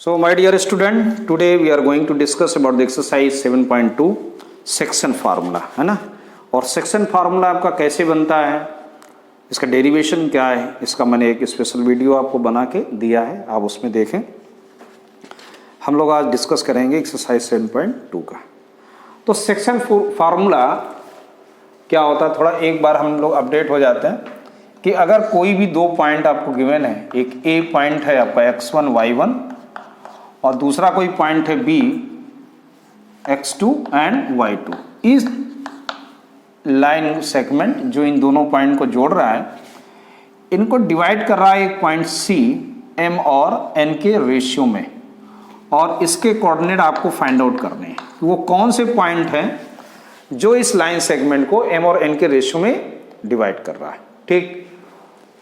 So my dear student, today we are going to discuss about the exercise 7.2 section formula, है ना। और section formula आपका कैसे बनता है, इसका डेरिवेशन क्या है, इसका मैंने एक स्पेशल वीडियो आपको बना के दिया है, आप उसमें देखें। हम लोग आज डिस्कस करेंगे एक्सरसाइज 7.2 का। तो सेक्शन फार्मूला क्या होता है, थोड़ा एक बार हम लोग अपडेट हो जाते हैं कि अगर कोई भी दो पॉइंट आपको गिवन है, एक ए पॉइंट है आपका x1 y1 और दूसरा कोई पॉइंट है b x2 एंड y2, इस लाइन सेगमेंट जो इन दोनों पॉइंट को जोड़ रहा है, इनको डिवाइड कर रहा है एक पॉइंट c m और n के रेशियो में, और इसके कोऑर्डिनेट आपको फाइंड आउट करने हैं। वो कौन से पॉइंट हैं जो इस लाइन सेगमेंट को m और n के रेशियो में डिवाइड कर रहा है, ठीक।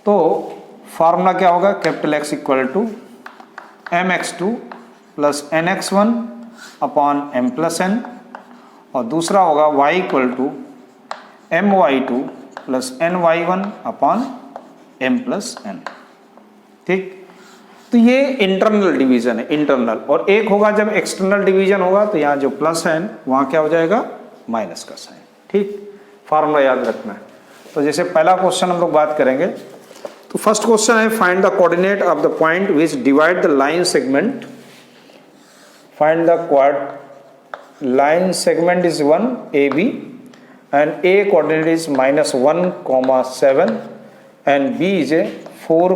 तो फार्मूला क्या होगा, capital X equal to mx2 plus nx1 upon m plus n, और दूसरा होगा y equal to my2 plus ny1 upon m plus n, ठीक। तो ये इंटरनल डिवीजन है, इंटरनल। और एक होगा जब एक्सटर्नल डिवीजन होगा तो यहाँ जो प्लस है वहाँ क्या हो जाएगा, माइनस का साइन, ठीक। फार्मूला याद रखना है। तो जैसे पहला क्वेश्चन हम लोग बात करेंगे, तो फर्स्ट क्वेश्चन है find the coordinate of the point which divide the line segment. Find the line segment is 1 AB and A coordinate is -1, 7 and B is 4,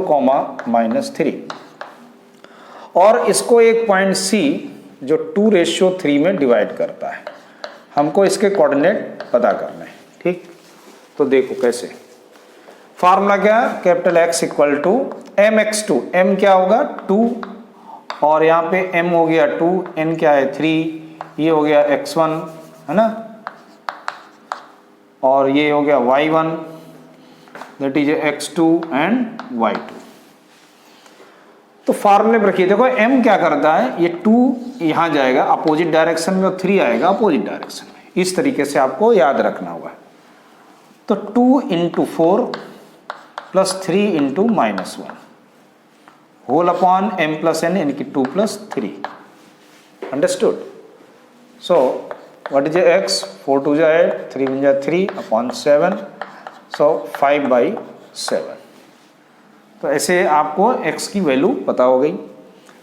-3, और इसको एक पॉइंट C जो 2:3 में डिवाइड करता है। हमको इसके कोऑर्डिनेट पता करने हैं, ठीक। तो देखो कैसे, फार्मूला क्या, capital X equal to mx2, m क्या होगा 2, और यहाँ पे m हो गया 2, n क्या है 3, ये हो गया x1, है ना, और ये हो गया y1, that is x2 and y2। तो फार्मूले पर रखिए, देखो m क्या करता है, ये 2 यहाँ जाएगा अपोजिट डायरेक्शन में और 3 आएगा अपोजिट डायरेक्शन में। इस तरीके से आपको याद रखना होगा। तो 2 इंटू 4 प्लस 3 into -1 whole upon m plus n, यानी कि 2 plus 3। Understood. So what is x, 4 2 जा 8, 3 1 जा 3 अपॉन 7, सो 5/7। तो ऐसे आपको x की वैल्यू पता हो गई।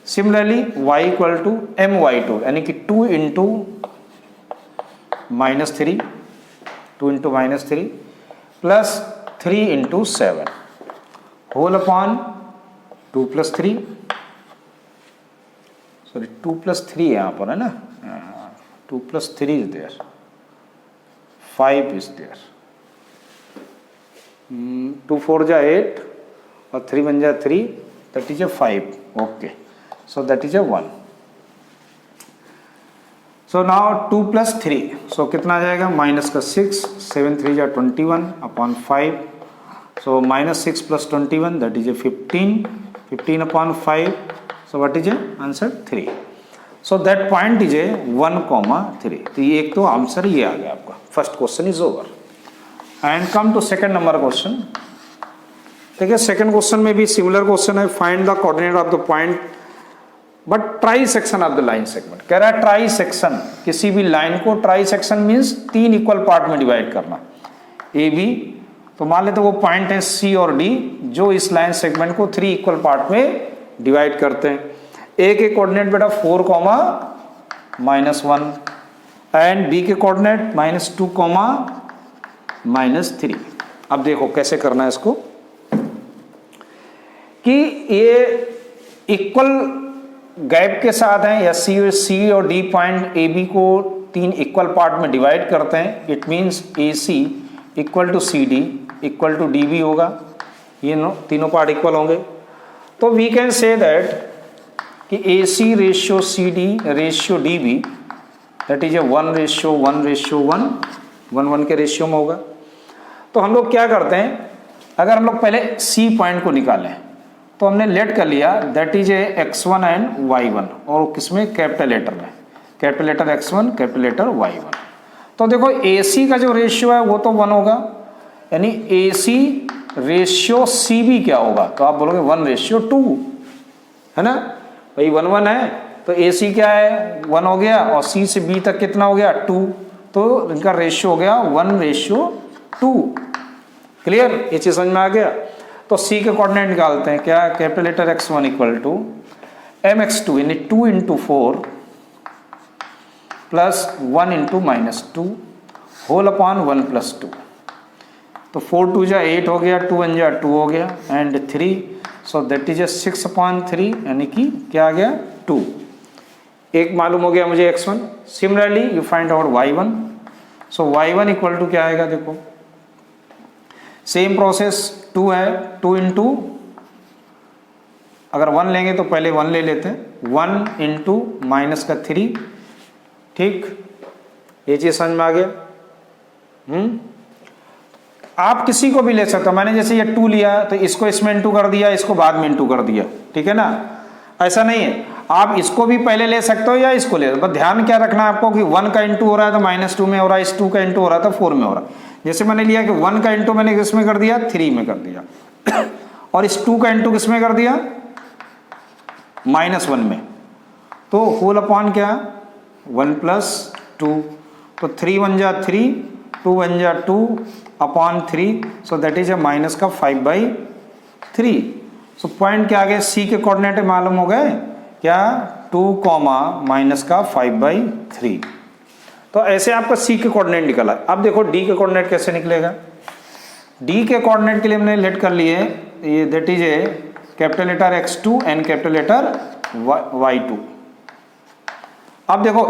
Similarly y equal to my2, यानी कि 2 into -3, 2 into -3 plus 3 into 7 whole upon 2 plus 3, sorry 2 plus 3 यहाँ पर है ना, 2 plus 3 is there, 5 is there, 2 4 जा 8 और 3 1 जा 3, that is 5, okay. So that is 1। So now 2 plus 3, so कितना आ जाएगा, माइनस का 6, 7 3 जा 21 upon 5, so -6 plus 21 that is 15 upon 5, so what is answer 3। So that point is 1, 3। तो ये एक तो आंसर ये आ गया आपका। First question is over and come to second number question. ठीक है, सेकंड क्वेश्चन में भी सिमिलर क्वेश्चन है, find the coordinate of the point but trisection of the line segment. कह रहा है ट्राई सेक्शन, किसी भी लाइन को trisection means 3 equal part में डिवाइड करना। ए बी, तो मान लेते वो पॉइंट है C और D जो इस लाइन सेगमेंट को 3 इक्वल पार्ट में डिवाइड करते हैं। ए के कोऑर्डिनेट बेटा 4, -1 एंड बी के कोऑर्डिनेट -2, -3। अब देखो कैसे करना है इसको, कि ये इक्वल गैप के साथ हैं, या C और D पॉइंट ए बी को 3 इक्वल पार्ट में डिवाइड करते हैं। It means AC equal to CD equal to DB होगा, ये तीनों पार्ट इक्वल होंगे। तो वी कैन से दैट कि AC ratio CD ratio DB that is 1:1:1, 1 के रेशियो में होगा। तो हम लोग क्या करते हैं, अगर हम लोग पहले C पॉइंट को निकालें तो हमने लेट कर लिया that is x1 and y1, और किसमें, कैपिटल लेटर में, capital letter x1 capital letter y1। तो देखो AC का जो रेशियो है वो तो 1 होगा, यानी AC रेशियो CB क्या होगा, तो आप बोलोगे 1:2, है ना। भाई 1 1 है तो AC क्या है 1 हो गया और C से B तक कितना हो गया 2, तो इनका रेशियो हो गया 1:2। क्लियर, ये चीज समझ में आ गया। तो C के कोऑर्डिनेट निकालते हैं, क्या capital letter x1 equal to mx2 यानी 2 × 4 प्लस 1 × -2 होल अपॉन 1 + 2। तो 4 2 जा 8 हो गया, 2 1 जा 2 हो गया एंड 3, सो दैट इज 6/3 यानी कि क्या आ गया 2। एक मालूम हो गया मुझे x1। Similarly you find out y1। So y1 equal to क्या आएगा, देखो सेम प्रोसेस 2 है, 2 × अगर 1 लेंगे तो पहले 1 ले लेते हैं, 1 × -3। ठीक, ये चीज समझ में आ गया। आप किसी को भी ले सकते हो, मैंने जैसे ये 2 लिया तो इसको इसमें इंटू कर दिया, इसको बाद में इंटू कर दिया, ठीक है ना, ऐसा नहीं है। आप इसको भी पहले ले सकते हो या इसको ले, बस ध्यान क्या रखना है आपको कि 1 का इंटू हो रहा है तो -2 में हो रहा है, इस 2 का इंटू हो रहा है तो 4 में हो रहा है। जैसे मैंने लिया कि 1 का इंटू मैंने किस में कर दिया 3 में कर दिया और इस 2 का इंटू किस में कर दिया -1 में, तो होल अपॉन क्या 1 + 2, तो 3 1 जा 3, 2 1 जा 2 upon 3, so that is minus का 5/3। सो पॉइंट क्या आ गए, सी के कोऑर्डिनेट मालूम हो गए क्या 2, -5/3। तो ऐसे आपका सी के कोऑर्डिनेट निकला। अब देखो डी के कोऑर्डिनेट कैसे निकलेगा। डी के कोऑर्डिनेट के लिए हमने लेट कर लिए ये, that is capital letter x2 and capital letter y2। अब देखो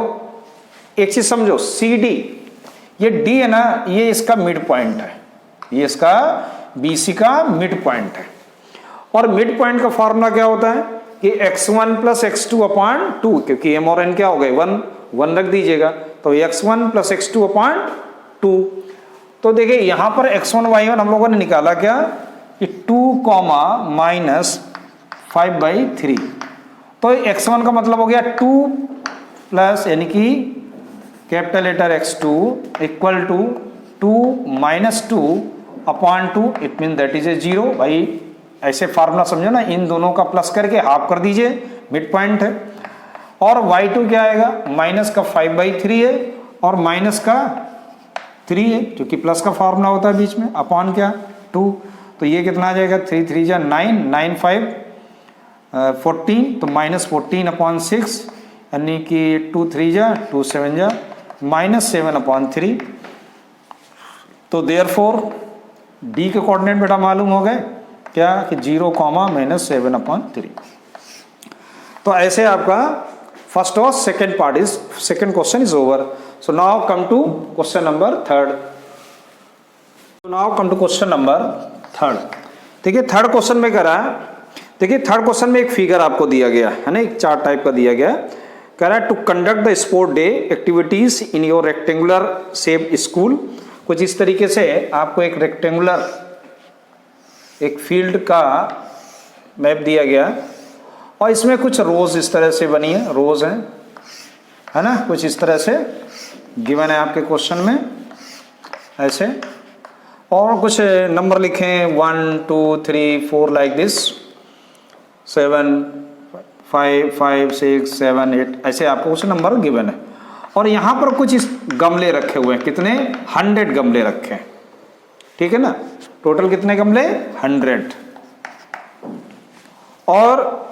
एक चीज समझो, सी डी, ये डी है ना, ये इसका मिड पॉइंट है, ये इसका BC का मिड पॉइंट है। और मिड पॉइंट का फॉर्मूला क्या होता है कि x1 + x2/2, क्योंकि m और n क्या हो गए 1 रख दीजिएगा, तो x1 + x2/2। तो देखिए यहां पर x1 y1 हम लोगों ने निकाला क्या कि 2, -5/3। तो x1 का मतलब हो गया 2 प्लस यानी कि capital letter x2 equal to 2 - 2/2, it mean that is 0। भाई ऐसे फार्मूला समझो ना, इन दोनों का प्लस करके हाफ कर दीजिए, मिड पॉइंट है। और y2 क्या आएगा, -5/3 है और -3 है, क्योंकि प्लस का फार्मूला होता है बीच में, अपॉन क्या 2, तो ये कितना आ जाएगा 3 3 जा 9, 9 5 14, तो -14/6 यानी कि 2 3 जा 2 7 जा -7/3। तो देयरफॉर डी के कोऑर्डिनेट बेटा मालूम हो गए क्या कि 0, -7/3। तो ऐसे आपका फर्स्ट और second question is over. So now come to question number 3। देखिए थर्ड क्वेश्चन में करा है, देखिए थर्ड क्वेश्चन में एक फिगर आपको दिया गया है ना, एक चार्ट टाइप का दिया गया है। कह रहा है to conduct the sport day activities in your rectangular shape school. कुछ इस तरीके से आपको एक रेक्टेंगुलर एक फील्ड का मैप दिया गया और इसमें कुछ रोज इस तरह से बनी है, रोज है ना, कुछ इस तरह से गिवन है आपके क्वेश्चन में ऐसे, और कुछ नंबर लिखे 1 2 3 4 लाइक दिस, 7 5 5 6 7 8 ऐसे आपको कुछ नंबर गिवन है। और यहाँ पर कुछ इस गमले रखे हुए हैं, कितने 100 गमले रखे हैं, ठीक है ना, टोटल कितने गमले 100। और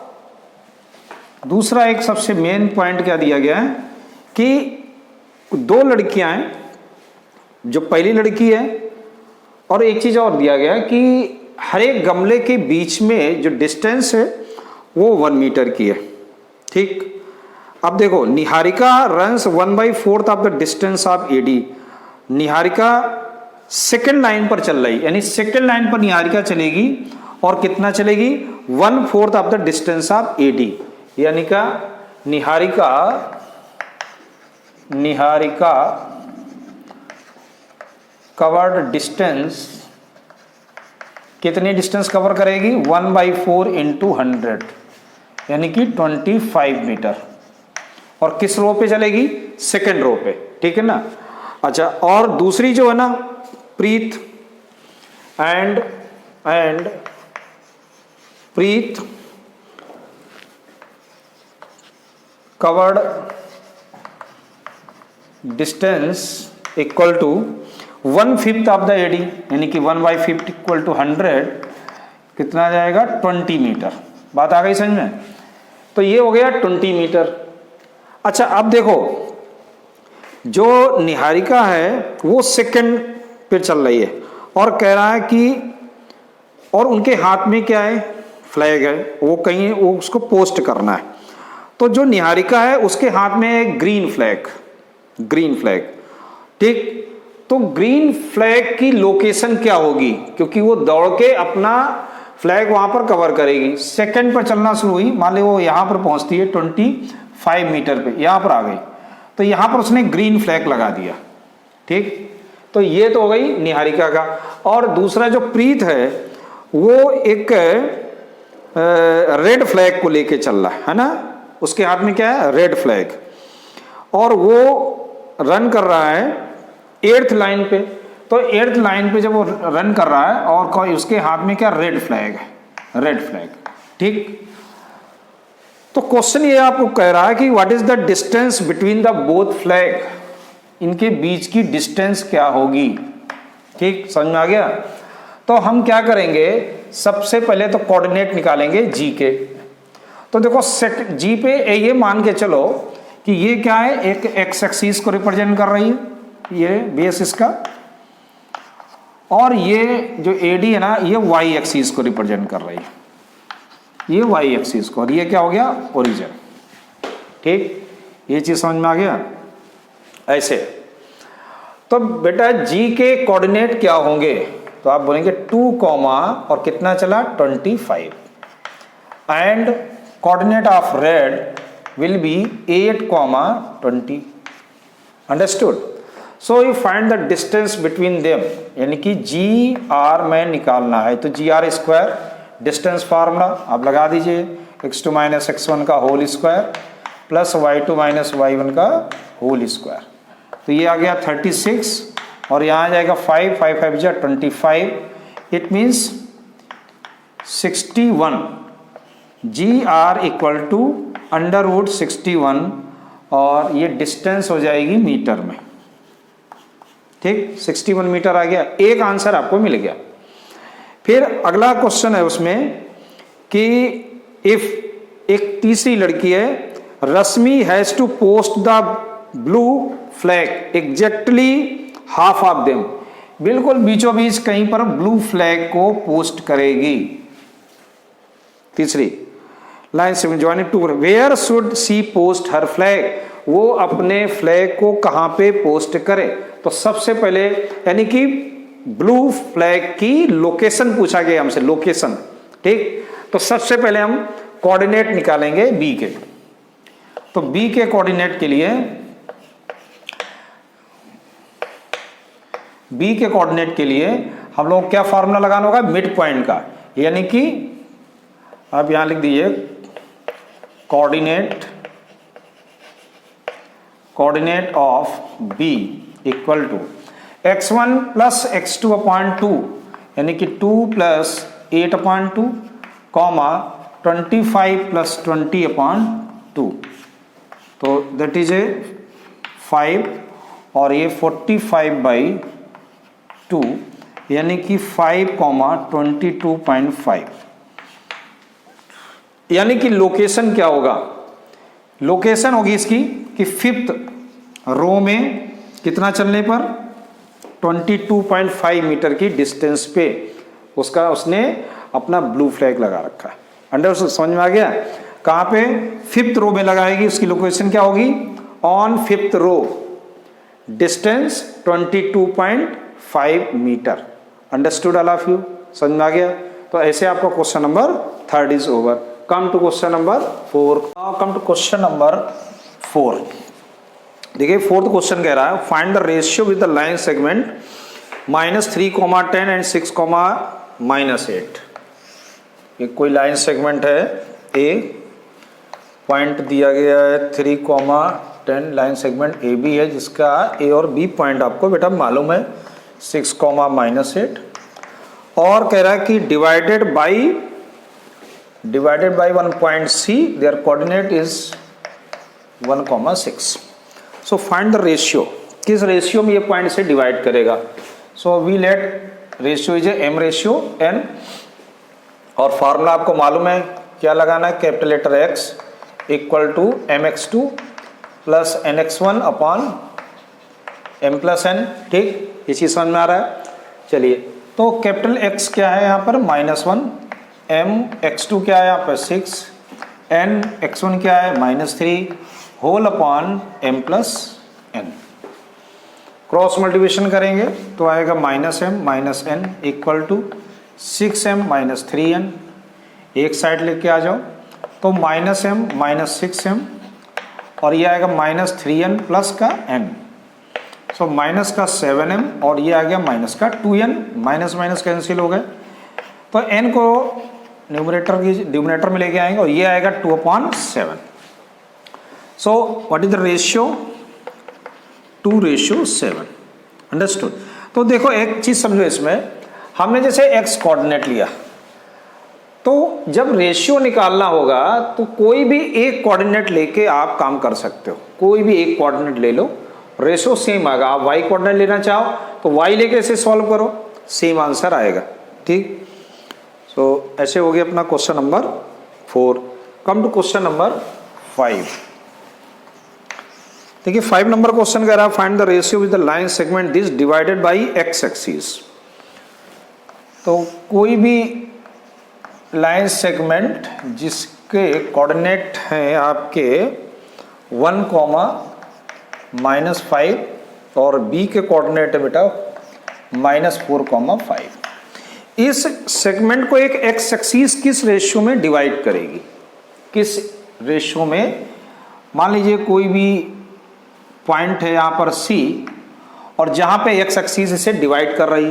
दूसरा एक सबसे मेन पॉइंट क्या दिया गया है कि 2 लड़कियां हैं, जो पहली लड़की है, और एक चीज और दिया गया है कि हर एक गमले के बीच में जो डिस्टेंस है वो 1 मीटर की है, ठीक। अब देखो Niharika runs 1/4 of the distance of AD। Niharika second line पर चल रही, यानी सेकेंड लाइन पर निहारिका चलेगी और कितना चलेगी 1/4 of the distance of AD, यानी का निहारिका कवर्ड डिस्टेंस, कितनी डिस्टेंस कवर करेगी 1/4 × 100 यानी कि 25 मीटर, और किस रो पे चलेगी सेकेंड रो पे, ठीक है ना। अच्छा, और दूसरी जो है ना Preet covered distance equal to 1/5 of the AD, यानी कि 1/5 इक्वल टू 100, कितना आ जाएगा 20 मीटर। बात आ गई समझ में? तो ये हो गया 20 मीटर। अच्छा अब देखो, जो निहारिका है वो सेकंड पे चल रही है और कह रहा है कि, और उनके हाथ में क्या है, फ्लैग है, वो कहीं वो उसको पोस्ट करना है। तो जो निहारिका है उसके हाथ में है ग्रीन फ्लैग, ग्रीन फ्लैग, ठीक। तो ग्रीन फ्लैग की लोकेशन क्या होगी, क्योंकि वो दौड़ के अपना फ्लैग वहां पर कवर करेगी। सेकंड पर चलना शुरू हुई, मान ली वो यहां पर पहुंचती है 25 मीटर पे, यहां पर आ गई, तो यहां पर उसने ग्रीन फ्लैग लगा दिया, ठीक। तो ये तो हो गई निहारिका का। और दूसरा जो प्रीत है वो एक रेड फ्लैग को लेके चल रहा है ना, उसके हाथ में क्या है, रेड फ्लैग, और वो रन कर रहा है 8th लाइन पे। तो 8th लाइन पे जब वो रन कर रहा है और कोई उसके हाथ में क्या, रेड फ्लैग है, रेड फ्लैग, ठीक। तो क्वेश्चन ये आपको कह रहा है कि what is the distance between the both flag, इनके बीच की डिस्टेंस क्या होगी, ठीक, समझ में आ गया। तो हम क्या करेंगे, सबसे पहले तो कोऑर्डिनेट निकालेंगे जी के। तो देखो जी पे ये मान के चलो कि ये क्या है, एक एक्स एक्सिस को रिप्रेजेंट कर रही है, ये बेस इसका, और ये जो एडी है ना ये वाई एक्सिस को रिप्रेजेंट कर रही है, ये वाई एक्सिस को, और ये क्या हो गया, ओरिजिन, ठीक। ये चीज समझ में आ गया ऐसे। तो बेटा जी के कोऑर्डिनेट क्या होंगे, तो आप बोलेंगे 2 कॉमा और कितना चला 25, and coordinate of red will be 8, 20। Understood. So you find the distance between them, यानी कि जी आर में निकालना है। तो जी आर स्क्वायर डिस्टेंस फार्मूला आप लगा दीजिए, x2 - x1 का whole square plus y2 - y1 का होल स्क्वायर। तो ये आ गया 36 और यहाँ आ जाएगा 5, 5 5 जा 25, it means 61। G R equal to √61 और ये डिस्टेंस हो जाएगी मीटर में, ठीक, 61 मीटर आ गया। एक आंसर आपको मिल गया। फिर अगला क्वेश्चन है उसमें कि इफ एक तीसरी लड़की है, Rashmi has to post the blue flag exactly half of them, बिल्कुल बीचों बीच कहीं पर ब्लू फ्लैग को पोस्ट करेगी। तीसरी लाइन से joining two, where should she post her flag, वो अपने फ्लैग को कहां पे पोस्ट करे। तो सबसे पहले यानी कि ब्लू फ्लैग की लोकेशन पूछा गया हमसे, लोकेशन, ठीक। तो सबसे पहले हम कोऑर्डिनेट निकालेंगे बी के। तो बी के कोऑर्डिनेट के लिए, बी के कोऑर्डिनेट के लिए हम लोग क्या फार्मूला लगाना होगा, मिड पॉइंट का, यानी कि आप यहां लिख दीजिए coordinate of B equal to x1 + x2/2, यानी कि 2 + 8/2, कॉमा 25 + 20/2, तो दैट इज ए 5 और ये 45/2, यानी कि 5, 22.5। यानी कि लोकेशन क्या होगा, लोकेशन होगी इसकी कि 5th रो में कितना चलने पर 22.5 मीटर की डिस्टेंस पे उसका उसने अपना ब्लू फ्लैग लगा रखा है। अंडर समझ में आ गया। कहां पे, 5th रो में लगाएगी, उसकी लोकेशन क्या होगी, on 5th row, distance 22.5 meter. Understood all of you, समझ में आ गया। तो ऐसे आपका question number 3 is over. Come to question number 4। Come to question number 4। देखिए 4th क्वेश्चन कह रहा है, find the ratio with the line segment -3, 10 and 6, -8। ये कोई लाइन सेगमेंट है, ए पॉइंट दिया गया है 3, 10, लाइन सेगमेंट ए बी है, जिसका ए और बी पॉइंट आपको बेटा मालूम है 6, -8, और कह रहा है कि divided by 1 point C, their coordinate is 1,6। So find the ratio, किस रेशियो में ये पॉइंट से डिवाइड करेगा। So we let ratio is M ratio N, और फार्मूला आपको मालूम है क्या लगाना है, capital letter X equal to mx2 plus nx1 upon m plus n। ठीक, ये चीज समझ में आ रहा है। चलिए, तो कैपिटल एक्स क्या है यहाँ पर -1, m x2 क्या है यहाँ पर 6, n x1 क्या है -3 whole upon m plus n। Cross multiplication करेंगे तो आएगा -m minus n equal to 6m minus 3n। एक साइड लेके आ जाओ तो -m माइनस 6m, और ये आएगा -3n प्लस का n। सो माइनस का 7m और ये आ गया माइनस का 2n, माइनस माइनस कैंसिल हो गए, तो n को न्यूमरेटर में लेके आएंगे और ये आएगा 2/7। सो what is the ratio, 2:7। Understood. तो देखो एक चीज समझो, इसमें हमने जैसे x कोऑर्डिनेट लिया, तो जब रेशियो निकालना होगा तो कोई भी एक कोऑर्डिनेट लेके आप काम कर सकते हो। कोई भी एक कोऑर्डिनेट ले लो, रेशियो सेम आएगा। आप y कोऑर्डिनेट लेना चाहो तो y लेके इसे सॉल्व करो, सेम आंसर आएगा। ठीक, सो ऐसे हो गया अपना question number 4। Come to question number 5। देखिए 5 नंबर क्वेश्चन कह रहा है find the ratio with the line segment this divided by x axis. तो कोई भी लाइन सेगमेंट जिसके कोऑर्डिनेट हैं आपके 1, -5 और b के कोऑर्डिनेट है बेटा -4, 5। इस सेगमेंट को एक x एक्सिस किस रेशियो में डिवाइड करेगी, किस रेशियो में। मान लीजिए कोई भी पॉइंट है यहाँ पर C, और जहाँ पे x एक्सिस इसे डिवाइड कर रही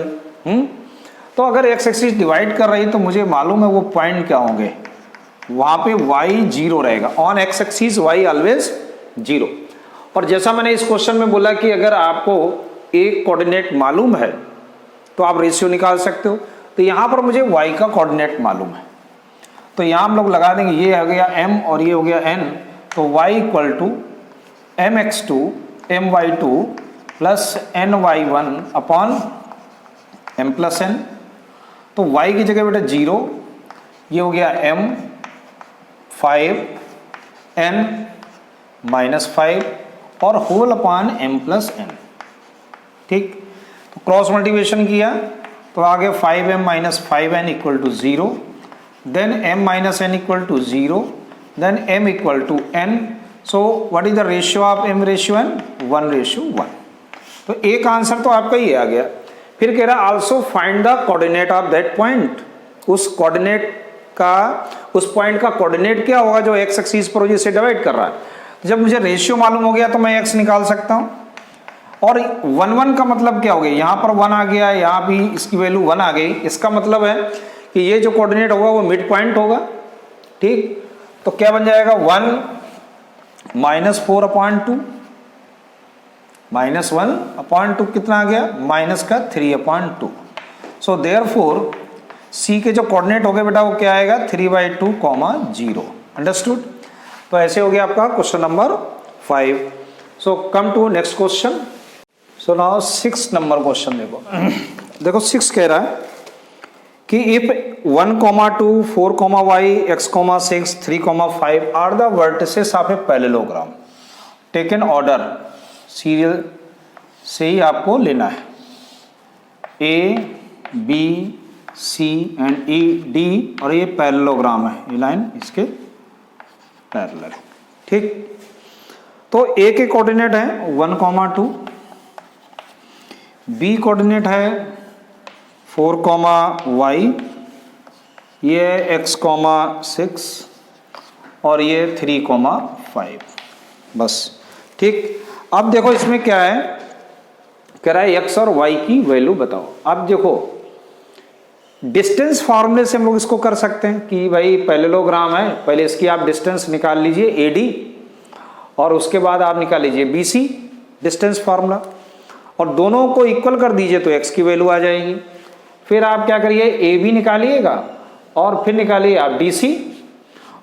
है। तो अगर x एक्सिस डिवाइड कर रही है तो मुझे मालूम है वो पॉइंट क्या होंगे, वहाँ पे y 0 रहेगा। On x axis y always 0। और जैसा मैंने इस क्वेश्चन में बोला कि अगर आपको एक कोऑर्डिनेट मालूम है तो आप रेशियो निकाल सकते हो। तो यहाँ पर मुझे y का कोऑर्डिनेट मालूम है, तो यहाँ हम लोग लगा देंगे, ये हो गया m और ये हो गया n। तो y equal to mx2 my2 plus ny1 upon m plus n। तो y की जगह बेटा 0, ये हो गया m 5 n -5 और whole upon m plus n। ठीक, तो क्रॉस मल्टीप्लिकेशन किया तो आ गया 5m minus 5n equal to 0, then m minus n equal to 0, then m equal to n। So what is the ratio of m ratio n, 1:1। तो एक answer तो आपका ये आ गया। फिर कह रहा also find the coordinate of that point. उस कोऑर्डिनेट का, उस पॉइंट का कोऑर्डिनेट क्या होगा जो x एक्सिस पर जिसे डिवाइड कर रहा है। जब मुझे रेशियो मालूम हो गया तो मैं x निकाल सकता हूँ। और 1 का मतलब क्या हो गया, यहाँ पर 1 आ गया, यहाँ भी इसकी वैल्यू 1 आ गई। इसका मतलब है कि ये जो कोऑर्डिनेट होगा वो मिड पॉइंट होगा। ठीक, तो क्या बन जाएगा 1 -4/2 -1/2 कितना आ गया, माइनस का 3/2। सो देयरफॉर सी के जो कोऑर्डिनेट हो गए बेटा वो क्या आएगा 3/2, 0। अंडरस्टूड। तो ऐसे हो गया आपका question number 5। So come to next question. So now 6 number question देखो 6 कह रहा है कि if 1, 2, 4, y, x, 6, 3, 5 are the vertices of a parallelogram taken order, serial से ही आपको लेना है। A, B, C and E, D, और ये पैरेललोग्राम है, ये लाइन इसके पैरेलल है। ठीक, तो A के कोऑर्डिनेट है 1, 2, B कोऑर्डिनेट है 4, y, ये x, 6 और ये 3, 5। बस। ठीक, अब देखो इसमें क्या है, कह रहा है x और y की वैल्यू बताओ। अब देखो डिस्टेंस फार्मूले से हम लोग इसको कर सकते हैं कि भाई पैरेललोग्राम है, पहले इसकी आप डिस्टेंस निकाल लीजिए AD, और उसके बाद आप निकाल लीजिए BC डिस्टेंस फार्मूला, और दोनों को इक्वल कर दीजिए तो x की वैल्यू आ जाएगी। फिर आप क्या करिए AB निकालिएगा और फिर निकालिए आप DC,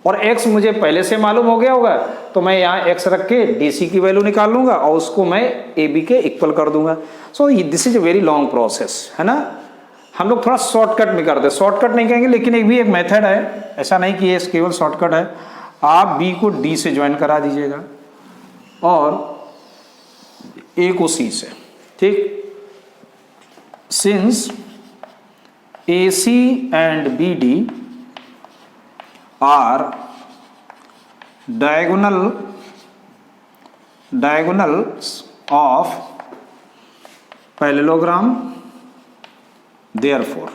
और x मुझे पहले से मालूम हो गया होगा, तो मैं यहाँ x रख के DC की वैल्यू निकाल लूंगा और उसको मैं AB के इक्वल कर दूंगा। So this is a very long process, है ना। हम लोग थोड़ा शॉर्टकट में करते हैं, शॉर्टकट नहीं कहेंगे लेकिन एक मेथड है, ऐसा नहीं कि ये केवल शॉर्टकट है। आप B को D से ज्वाइन करा दीजिएगा और A को C से, ठीक। Since AC and BD are diagonals of parallelogram, therefore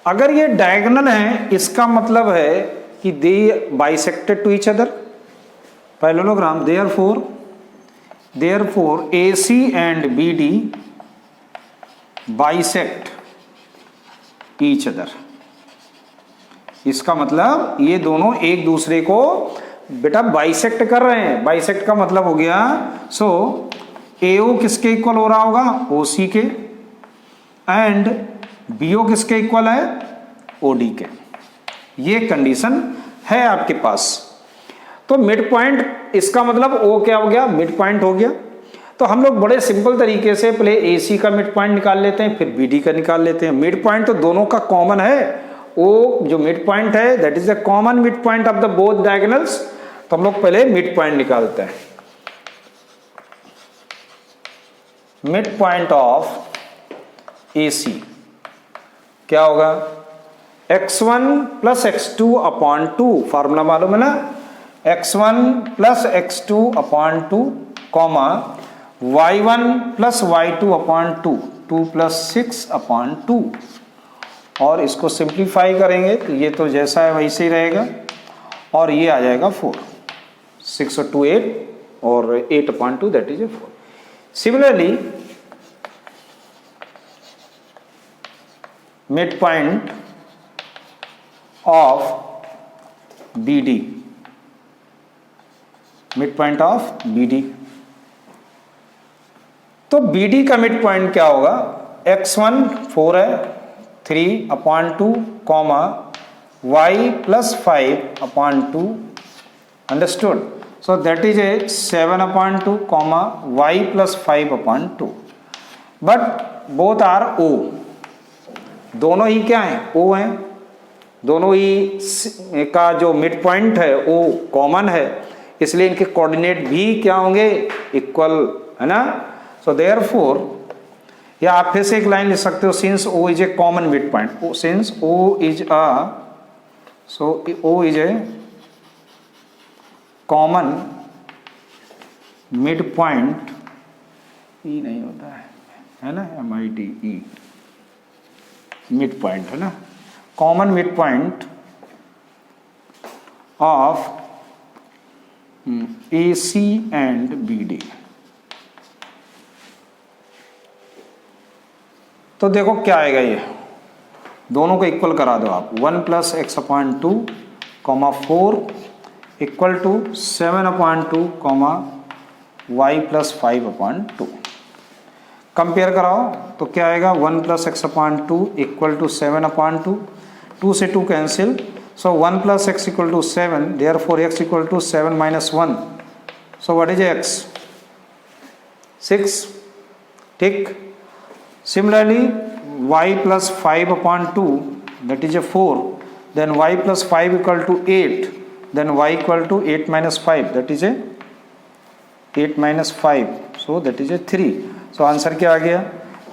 अगर ये डायगोनल है इसका मतलब है कि they bisected to each other parallelogram, therefore AC and BD bisect each other. इसका मतलब ये दोनों एक दूसरे को बेटा बाइसेक्ट कर रहे हैं। बाइसेक्ट का मतलब हो गया, सो AO किसके इक्वल हो रहा होगा, OC के, एंड BO किसके इक्वल है, OD के। ये कंडीशन है आपके पास। तो मिड पॉइंट, इसका मतलब O क्या हो गया, मिड पॉइंट हो गया। तो हम लोग बड़े सिंपल तरीके से पहले AC का मिड पॉइंट निकाल लेते हैं, फिर BD का निकाल लेते हैं। मिड पॉइंट तो दोनों का कॉमन है, O जो मिड पॉइंट है that is the common mid point of the both diagonals. तो हम लोग पहले मिड पॉइंट निकालते हैं। मिड पॉइंट ऑफ AC क्या होगा, x1 plus x2 upon 2, formula मालूम है ना, x1 plus x2 upon 2 comma y1 plus y2 upon 2, 2 plus 6 upon 2, और इसको सिंप्लीफाई करेंगे तो ये तो जैसा है वैसे ही रहेगा और ये आ जाएगा 4, 6 और 2 8 और 8 upon 2 that is a 4। Similarly mid point of BD, mid point of BD, तो BD का मिड पॉइंट क्या होगा, x1 4 है 3 upon 2 comma y plus 5 upon 2, understood. So that is a 7 upon 2 comma y plus 5 upon 2, but both are O, दोनों ही क्या है, O हैं, दोनों ही का जो मिड पॉइंट है O कॉमन है, इसलिए इनके कोऑर्डिनेट भी क्या होंगे, इक्वल, है ना। सो देयरफॉर, या आप फिर से एक लाइन लिख सकते हो, since O is a common mid point, since O is O is a common mid point, E नहीं होता है ना, MIDE, मिड पॉइंट है ना, common mid point of AC and BD। तो देखो क्या आएगा, ये दोनों को इक्वल करा दो आप, 1 plus x upon 2 comma 4 equal to 7 upon 2 comma y plus 5 upon 2। Compare कराओ तो क्या आएगा, 1 plus x upon 2 equal to 7 upon 2, 2 से 2 cancel, so 1 plus x equal to 7, therefore x equal to 7 minus 1, so what is x, 6, ठीक। Similarly, y plus 5 upon 2 that is a 4, then y plus 5 equal to 8, then y equal to 8 minus 5 that is a 8 minus 5, so that is a 3. So answer क्या आ गया,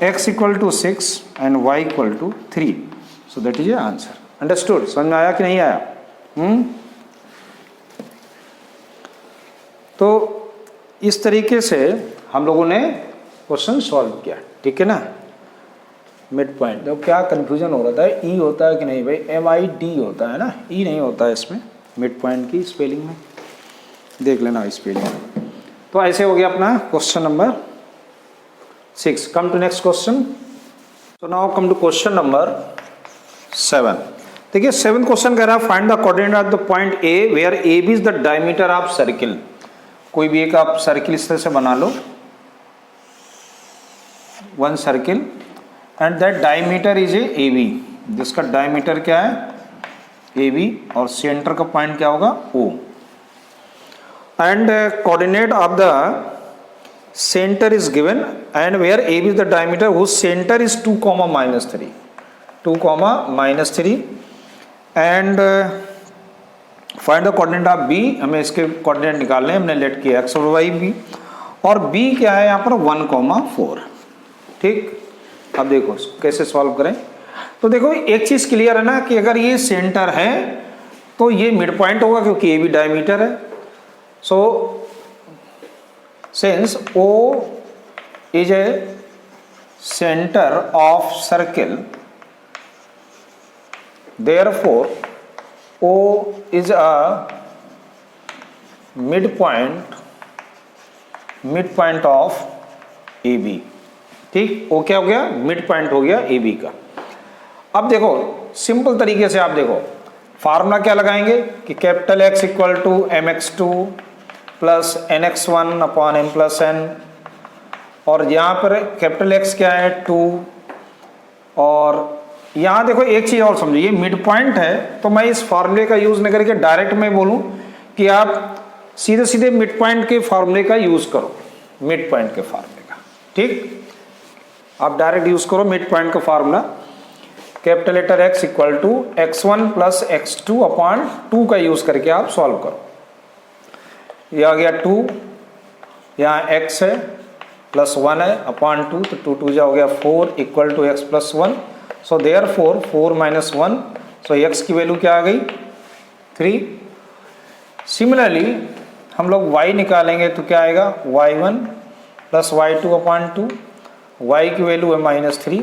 x equal to 6 and y equal to 3, so that is a answer. Understood? समझ में आया कि नहीं आया? तो इस तरीके से हम लोगों ने क्वेश्चन सॉल्व किया, ठीक है ना। मिड पॉइंट, तो क्या कंफ्यूजन हो रहा था, ई होता है कि नहीं भाई, MID होता है ना, ई नहीं होता है इसमें मिड पॉइंट की स्पेलिंग में, देख लेना स्पेलिंग में। तो ऐसे हो गया अपना question number 6। Come to next question. तो now come to question number 7। देखिए 7 क्वेश्चन कह रहा है, find the coordinate of the point A where AB is the diameter of circle. कोई भी एक आप सर्किल इस तरह से बना लो, one circle, and that diameter is a AB, जिसका डायमीटर क्या है ए बी, और सेंटर का पॉइंट क्या होगा O, and coordinate of the centre is given and where a b is the diameter whose centre is 2, -3, 2, -3 and find the coordinate of b. हमें इसके coordinate निकालने हैं, हमने लेट किया एक्स और वाई बी, और बी क्या है यहाँ पर 1, 4। ठीक, अब देखो कैसे सॉल्व करें। तो देखो एक चीज क्लियर है ना कि अगर ये सेंटर है तो ये मिड पॉइंट होगा क्योंकि ए बी डायमीटर है। So since o is a centre of circle, therefore O is a midpoint of AB। ठीक, O क्या हो गया, मिड पॉइंट हो गया AB का। अब देखो सिंपल तरीके से आप देखो फार्मूला क्या लगाएंगे कि capital X equal to mx2 plus nx1 upon m plus n, और यहाँ पर कैपिटल X क्या है 2, और यहाँ देखो एक चीज और समझो, ये मिड पॉइंट है तो मैं इस फार्मूले का यूज नहीं करके डायरेक्ट मैं बोलूं कि आप सीधे सीधे मिड पॉइंट के फार्मूले का यूज करो, मिड पॉइंट के फार्मूले का। ठीक, आप डायरेक्ट यूज करो मिड पॉइंट का formula, capital letter X equal to x1 plus x2 upon 2 का यूज करके आप सॉल्व करो। ये आ गया 2, यहाँ x है प्लस 1 है अपॉन 2, तो 2 जा हो गया 4 equal to x plus 1। So therefore 4 - 1, so x की वैल्यू क्या आ गई 3। सिमिलरली हम लोग y निकालेंगे तो क्या आएगा y1 plus y2 upon 2, y की वैल्यू है -3,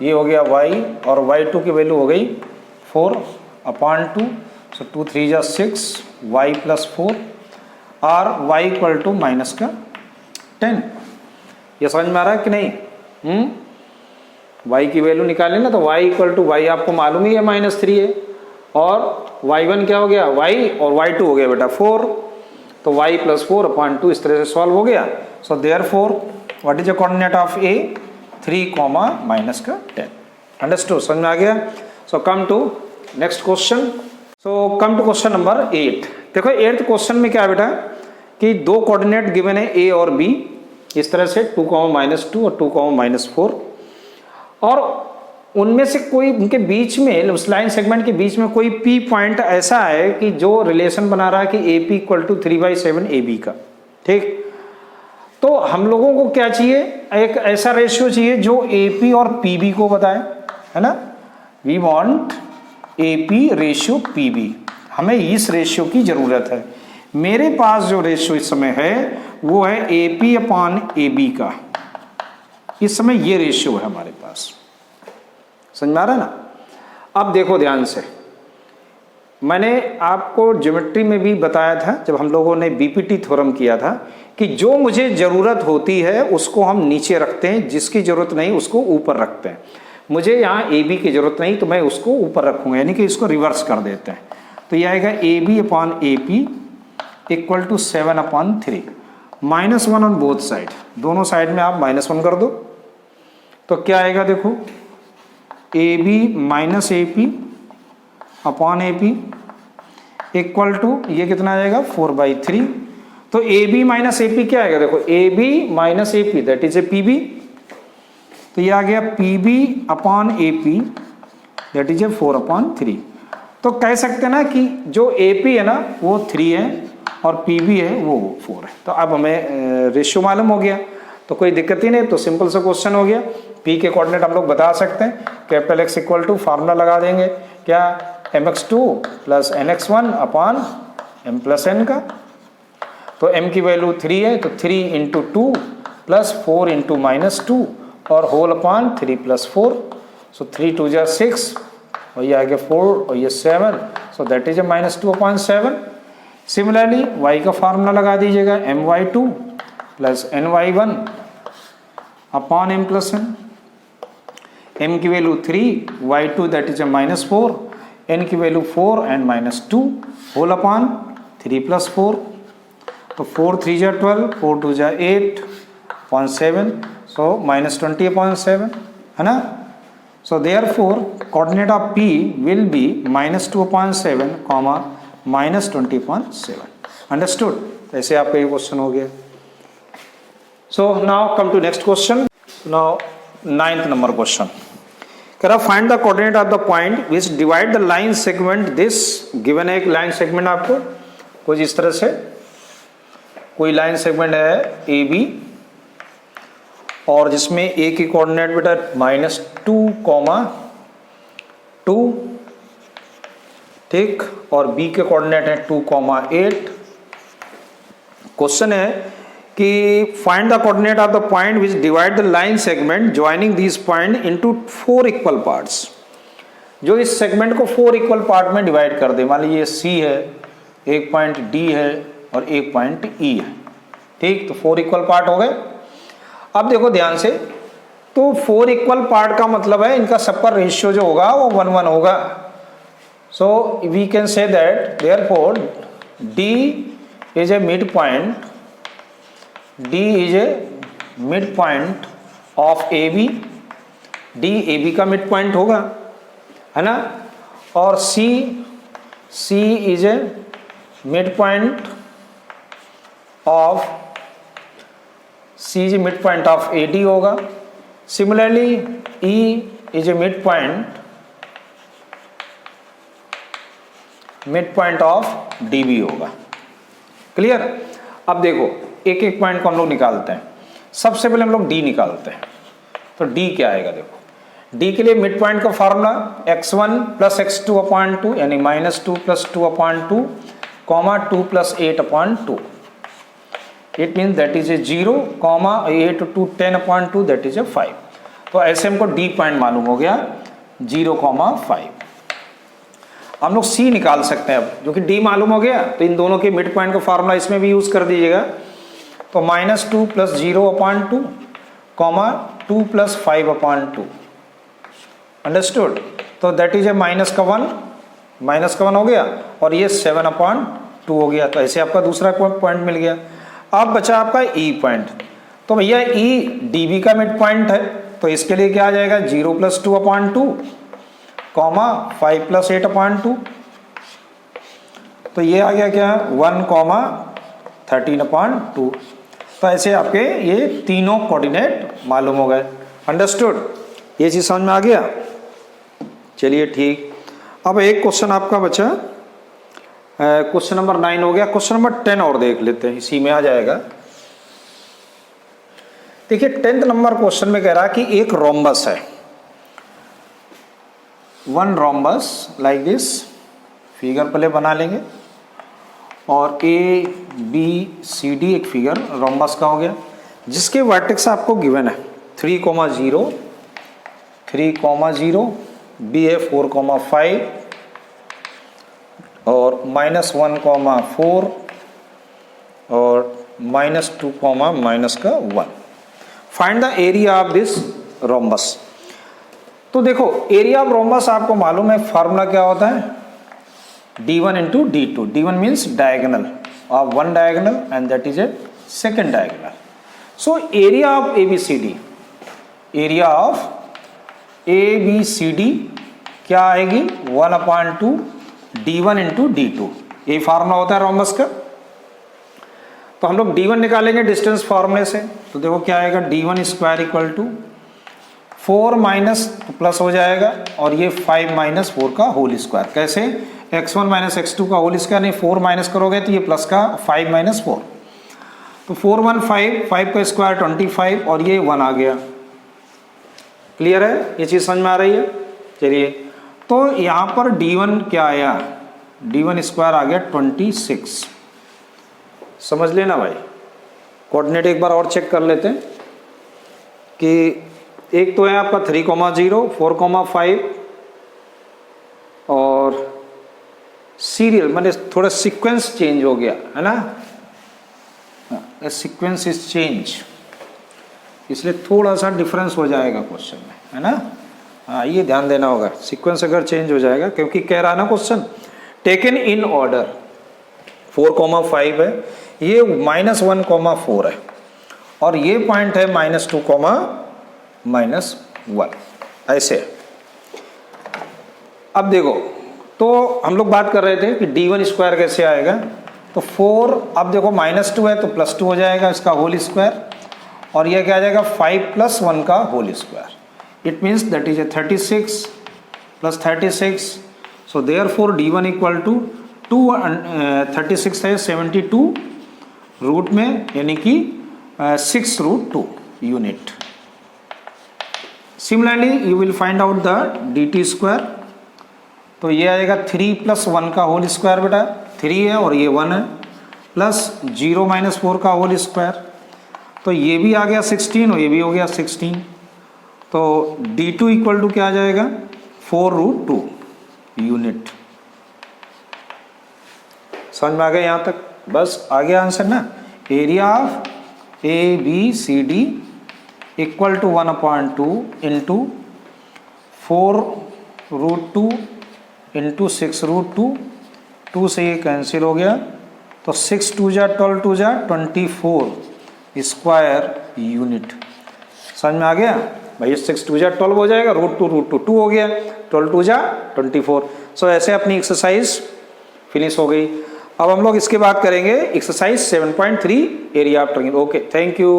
ये हो गया y, और y2 की वैल्यू हो गई 4 अपॉन 2, सो 2 3 जा 6, y प्लस 4 और y इक्वल टू -10। ये समझ में आ रहा है कि नहीं? y की वैल्यू निकालें ना तो y इक्वल टू y आपको मालूम ही है -3 है, और y1 क्या हो गया y, और y2 हो गया बेटा 4, तो y प्लस 4 अपॉन 2 इस तरह से सॉल्व हो गया। So therefore what is the coordinate of A 3, -10। Understood, समझ में आ गया? So come to next question. So come to question number 8। देखो 8th क्वेश्चन में क्या है बेटा कि दो कोऑर्डिनेट गिवन है A और B इस तरह से 2, -2 और 2, -4, और उनमें से कोई उनके बीच में उस लाइन सेगमेंट के बीच में कोई P पॉइंट ऐसा है कि जो रिलेशन बना रहा है कि AP इक्वल टू 3/7 AB का। ठीक, तो हम लोगों को क्या चाहिए, एक ऐसा रेशियो चाहिए जो AP और PB को बताए, है ना। We want AP ratio PB, हमें इस रेशियो की जरूरत है। मेरे पास जो रेशियो इस समय है वो है AP अपॉन AB का, इस समय ये रेशियो है हमारे पास, समझ में आ रहा है ना। अब देखो ध्यान से, मैंने आपको ज्योमेट्री में भी बताया था जब हम लोगों ने बीपीटी थ्योरम किया था कि जो मुझे जरूरत होती है उसको हम नीचे रखते हैं, जिसकी जरूरत नहीं उसको ऊपर रखते हैं। मुझे यहाँ ए बी की जरूरत नहीं तो मैं उसको ऊपर रखूंगा, यानी कि इसको रिवर्स कर देते हैं। तो ये आएगा a b upon a p equal to 7/3, -1 on both side, दोनों साइड में आप -1 कर दो तो क्या आएगा देखो, a b minus a p upon a p equal to ये कितना आ जाएगा 4/3। तो a b minus a p क्या आएगा देखो, a b minus a p that is a p b, तो ये आ गया p b upon a p that is ए 4/3। तो कह सकते हैं ना कि जो ए पी है ना वो 3 है और पी बी है वो 4 है। तो अब हमें रेशियो मालूम हो गया तो कोई दिक्कत ही नहीं, तो सिंपल सा क्वेश्चन हो गया। पी के कोऑर्डिनेट हम लोग बता सकते हैं, capital x equal to formula लगा देंगे क्या, mx2 plus nx1 upon m plus n का। तो m की वैल्यू 3 है तो 3 इंटू 2 प्लस 4 इंटू -2 और होल अपॉन 3 प्लस 4, सो 3 2 जा 6 और ये आ गया 4 और ये 7, so that is a -2/7। Similarly y का फार्मूला लगा दीजिएगा my2 plus ny1 upon m plus n, m की value 3, y2 that is a -4, n की value 4 and -2 whole upon 3 plus 4, तो 4 3 जा 12, 4 2 जा 8/7, सो -20/7 है ना। So therefore coordinate of P will be -2/7, -20/7. Understood? ऐसे आपका ये क्वेश्चन हो गया. So now come to next question. Now 9th number question. करा find the coordinate of the point which divide the line segment this given है. एक line segment आपको कुछ इस तरह से कोई लाइन सेगमेंट है ए बी और जिसमें ए की कोऑर्डिनेट बेटा -2,2 ठीक और बी के कोऑर्डिनेट है 2,8. क्वेश्चन है कि find the coordinate of the point which divide the line segment joining this point into 4 equal parts. जो इस सेगमेंट को 4 इक्वल पार्ट में डिवाइड कर दे. मान लीजिए सी है, एक पॉइंट डी है और एक पॉइंट ई है. ठीक, तो 4 इक्वल पार्ट हो गए. अब देखो ध्यान से, तो 4 इक्वल पार्ट का मतलब है इनका सब पर रेशियो जो होगा वो 1:1 होगा. So we can say that therefore D is a mid point, D is a mid point of A B. D A B का मिड पॉइंट होगा, है ना. और C is a mid point of C is mid point of A D होगा. Similarly E is a mid point of D B होगा. Clear. अब देखो एक एक पॉइंट को हम लोग निकालते हैं. सबसे पहले हम लोग डी निकालते हैं. तो डी क्या आएगा देखो. डी के लिए मिड पॉइंट का फॉर्मूला x1 + x2/2 यानी -2 + 2/2, 2 + 8/2. It mean that is A 0, 8 to 10/2 that is ए 5. तो ऐसे हमको डी पॉइंट मालूम हो गया 0,5. हम लोग सी निकाल सकते हैं. अब जो कि डी मालूम हो गया तो इन दोनों के मिड पॉइंट का फार्मूला इसमें भी यूज कर दीजिएगा. तो -2 + 0/2, 2 + 5/2. अंडरस्टूड. तो दैट इज ए -1 हो गया और ये 7/2 हो गया. तो ऐसे आपका दूसरा पॉइंट मिल गया. अब बचा आपका ई पॉइंट. तो भैया ई डी बी का मिड पॉइंट है तो इसके लिए क्या आ जाएगा 0 + 2/2, 5 + 8/2. तो ये आ गया क्या 1, 13/2. तो ऐसे आपके ये तीनों कोऑर्डिनेट मालूम हो गए. अंडरस्टूड. ये चीज समझ में आ गया. चलिए ठीक. अब एक क्वेश्चन आपका बचा. क्वेश्चन नंबर 9 हो गया. क्वेश्चन नंबर 10 और देख लेते हैं, इसी में आ जाएगा. देखिए 10th नंबर क्वेश्चन में कह रहा है कि एक रोम्बस है. One rhombus like this. Figure पहले बना लेंगे और ए बी सी डी एक फिगर रोम्बस का हो गया जिसके वर्टेक्स आपको गिवन है 3,0, 3,0, बी है 4,5 और -1,4 और -2, -1. Find the area of this rhombus. तो देखो एरिया ऑफ रोम्बस आपको मालूम है फार्मूला क्या होता है d1 × d2. d1 means diagonal of one diagonal and that is A second diagonal. So area of ABCD, area of ABCD क्या आएगी 1/2 d1 × d2. ये फार्मूला होता है रोम्बस का. तो हम लोग d1 निकालेंगे डिस्टेंस फार्मूले से. तो देखो क्या आएगा d1² = 4 माइनस प्लस हो जाएगा और ये 5 - 4 का होल स्क्वायर. कैसे x1 - x2 का होल स्क्वायर. नहीं 4 माइनस करोगे तो ये प्लस का 5 - 4. तो 4 1 5, 5 का स्क्वायर 25 और ये 1 आ गया. क्लियर है. ये चीज़ समझ में आ रही है. चलिए तो यहाँ पर d1 क्या आया d1² आ गया 26. समझ लेना भाई. कोऑर्डिनेट एक बार और चेक कर लेते हैं कि एक तो है आपका 3,0, 4,5 और सीरियल मैंने थोड़ा सीक्वेंस चेंज हो गया है ना. सीक्वेंस इज चेंज इसलिए थोड़ा सा डिफरेंस हो जाएगा क्वेश्चन में, है ना. हाँ ये ध्यान देना होगा. सीक्वेंस अगर चेंज हो जाएगा क्योंकि कह रहा ना क्वेश्चन टेकन इन ऑर्डर. 4,5 है, ये -1,4 है और ये पॉइंट है -2, -1 ऐसे. अब देखो, तो हम लोग बात कर रहे थे कि d1 स्क्वायर कैसे आएगा, तो 4, अब देखो -2 है तो +2 हो जाएगा इसका होल स्क्वायर, और यह क्या आ जाएगा 5 + 1 का whole square. It means that is a 36 + 36। So therefore d1 equal to 36 है 72 रूट में, यानी कि 6√2 unit. Similarly you will find out the dt square, तो ये आएगा 3 + 1 का होल स्क्वायर, बेटा 3 है और ये 1 है, प्लस 0 - 4 का होल स्क्वायर, तो ये भी आ गया 16 और ये भी हो गया 16। तो d2 इक्वल टू क्या आ जाएगा 4√2 यूनिट। समझ में आ गया यहाँ तक? बस आ गया आंसर ना। Area of ABCD equal to 1/2 into 4√2 into 6√2, 2 से ये कैंसिल हो गया, तो 6 × 2 = 12, 2 = 24 स्क्वायर यूनिट। समझ में आ गया भाई? 6 × 2 = 12 हो जाएगा, √2 2 हो गया, 12 × 2 = 24। सो ऐसे अपनी एक्सरसाइज फिनिश हो गई। अब हम लोग इसके बाद करेंगे exercise 7.3 area of triangle. Okay, thank you.